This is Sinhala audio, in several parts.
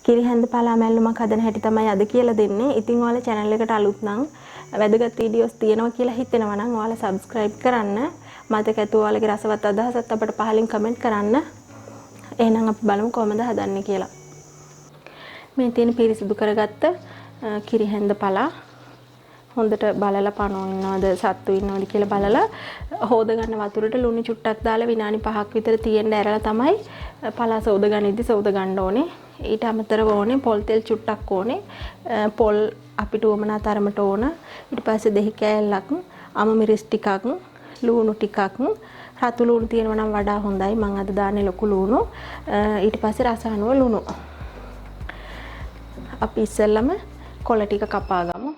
කිරි හැන්ද පලා මැල්ලුමක් හදන හැටි තමයි අද කියලා දෙන්නේ. ඉතින් ඔයාලා channel එකට අලුත් නම් වැදගත් වීඩියෝස් තියෙනවා කියලා හිතෙනවා නම් ඔයාලා subscribe කරන්න. මතක ඇතුව ඔයාලගේ රසවත් අදහසත් අපිට පහලින් comment කරන්න. එහෙනම් අපි බලමු කොහොමද හදන්නේ කියලා. මේ තියෙන පිරිසිදු කරගත්ත කිරි හැන්ද පලා හොඳට බලලා පණුව ඉන්නවද සත්තු ඉන්නවද කියලා බලලා හොද ගන්න වතුරට ලුණු චුට්ටක් දාලා විනාඩි 5ක් විතර තියෙන්න ඇරලා තමයි පලා සෝද ගනිද්දි සෝද ගන්න ඕනේ. ඊට අමතරව ඕනේ පොල් තෙල් චුට්ටක් ඕනේ. පොල් අපිට උවමනා තරමට ඕන. ඊට පස්සේ දෙහි කෑල්ලක්, අම මිරිස් ටිකක්, ලුණු ටිකක්, රතු ලුණු තියෙනවා නම් වඩා හොඳයි. මම අද දාන්නේ ලොකු ලුණු. ඊට පස්සේ රස අනුව ලුණු. අපි ඉස්සෙල්ලම කොළ ටික කපා ගමු.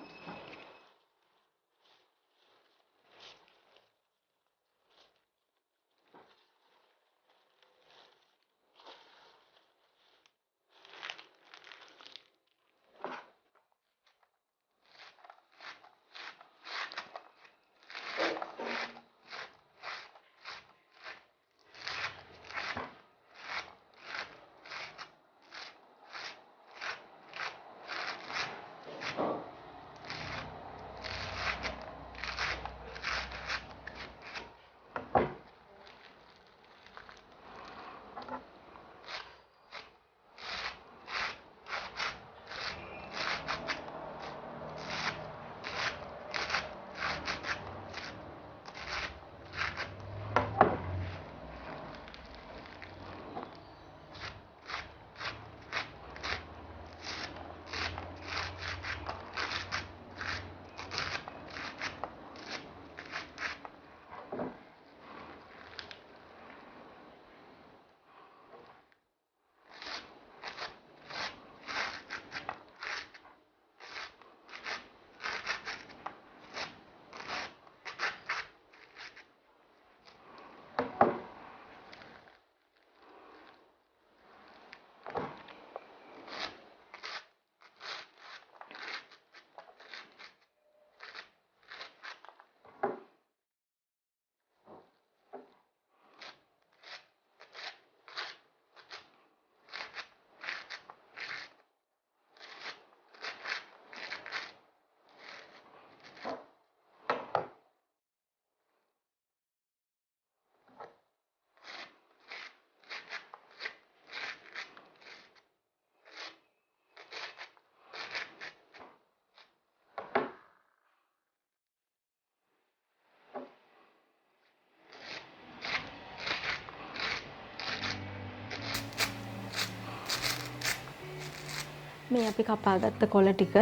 මේ අපි කපාගත්ත කොළ ටික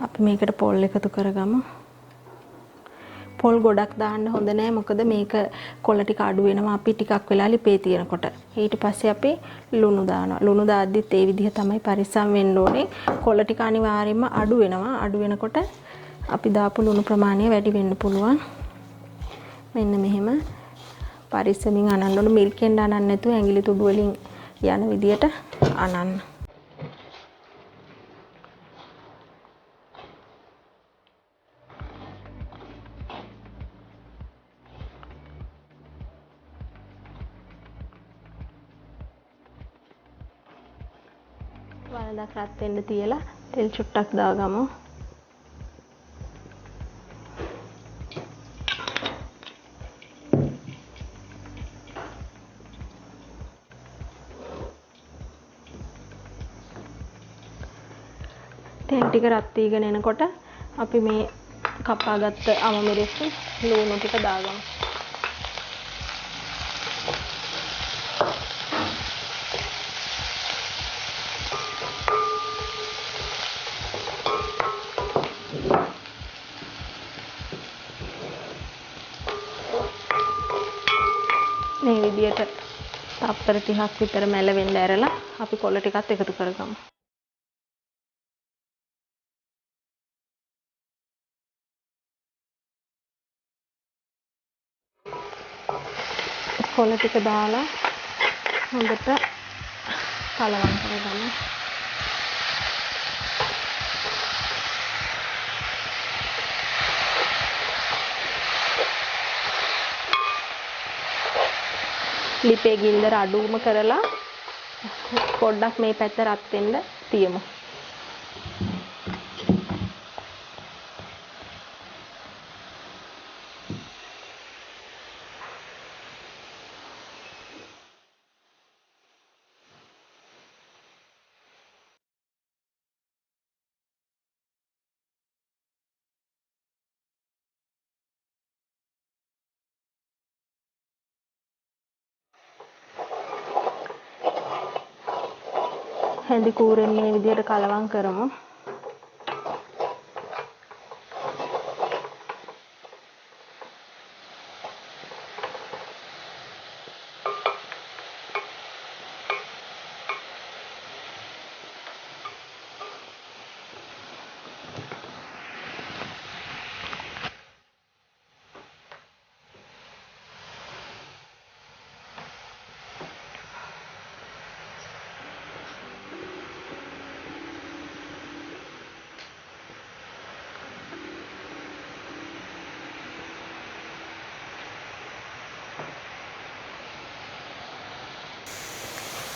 අපි මේකට පොල් එකතු කරගමු. පොල් ගොඩක් දාන්න හොඳ නෑ මොකද මේක කොළ ටික අඩු වෙනවා අපි ටිකක් වෙලා ලිපේ තියෙනකොට. ඊට පස්සේ අපි ලුණු දානවා. ලුණු දාද්දිත් ඒ විදිහ තමයි පරිස්සම් වෙන්න ඕනේ. කොළ ටික අනිවාර්යයෙන්ම අඩු වෙනවා. අඩු වෙනකොට අපි දාපු ලුණු ප්‍රමාණය වැඩි වෙන්න පුළුවන්. මෙන්න මෙහෙම පරිස්සමින් අනන්න ඕනේ. මිල්කෙන් අනන්න නැතුව ඇඟිලි තුඩු වලින් යන විදියට අනන්න. වලදක් රත් වෙන්න තියලා තෙල් චුට්ටක් දාගමු. තෙල් ටික රත් වීගෙන එනකොට අපි මේ කපාගත්ත අම මිරිස් ලුණු ටික දාගමු. මේ විදියට තප්පර 30ක් විතර මැලවෙන්න ඇරලා අපි කොළ ටිකත් එකතු කරගමු. කොළ ටික දාලා හොඳට කලවම් කරගමු. ලිපේ ගින්දර අඩුම කරලා පොඩ්ඩක් මේ පැත්ත රත් වෙන්න තියමු. හැඳි කූරෙන් මේ විදිහට කලවම් කරමු.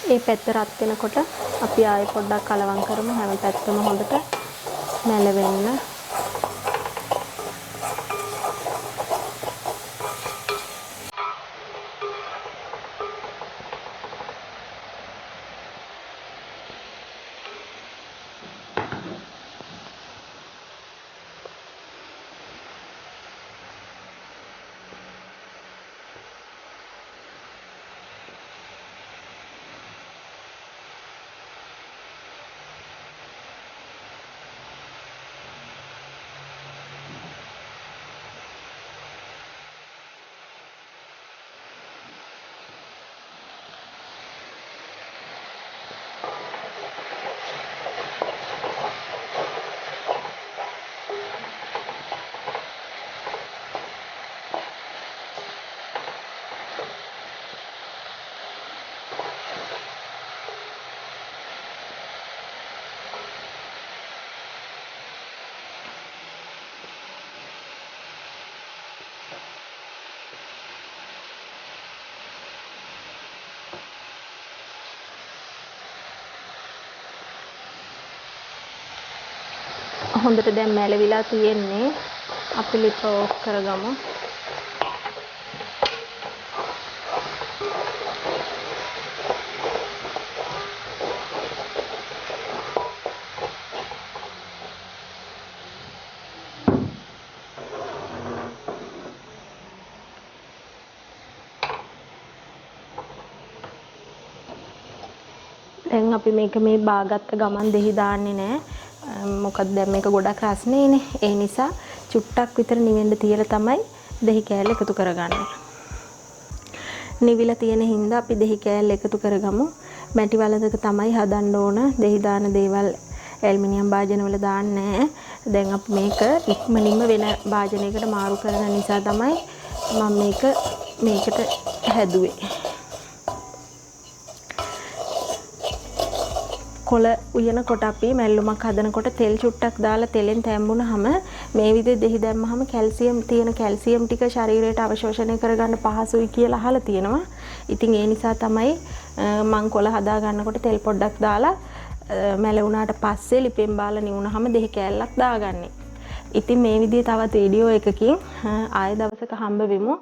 මේ පැත්ත රත් වෙනකොට අපි ආයෙ පොඩ්ඩක් කලවම් කරමු. හැම පැත්තම හොඳට මැලවෙන්න. හොඳට දැන් මැලවිලා තියෙන්නේ. අපි ලිප ඕෆ් කරගමු. දැන් අපි මේක මේ බාගත්ත ගමන් දෙහි දාන්නේ නැහැ. මොකද දැන් මේක ගොඩක් රස්නේනේ. ඒ නිසා චුට්ටක් විතර නිවෙන්න තියලා තමයි දෙහි කෑල්ල එකතු කරගන්නේ. නිවිලා තියෙන හින්දා අපි දෙහි කෑල්ල එකතු කරගමු. මැටි වලදක තමයි හදන්න ඕන. දෙහි දාන දේවල් ඇල්මිනියම් භාජනවල දාන්නේ නැහැ. දැන් අපි මේක ඉක්මනින්ම වෙන භාජනයකට මාරු කරන නිසා තමයි මම මේකට හැදුවේ. කොළ උයනකොට අපි මැල්ලුමක් හදනකොට තෙල් චුට්ටක් දාලා තෙලෙන් තැම්බුනහම මේ විදිහේ දෙහි දැම්මහම කැල්සියම් ටික ශරීරයට අවශෝෂණය කරගන්න පහසුයි කියලා අහලා තියෙනවා. ඉතින් ඒ නිසා තමයි මං කොළ හදා ගන්නකොට තෙල් පොඩ්ඩක් දාලා මැලුණාට පස්සේ ලිපෙන් බාලා නිවුනහම දෙහි කෑල්ලක් දාගන්නේ. ඉතින් මේ විදිහේ තවත් වීඩියෝ එකකින් ආයෙ දවසක හම්බ වෙමු.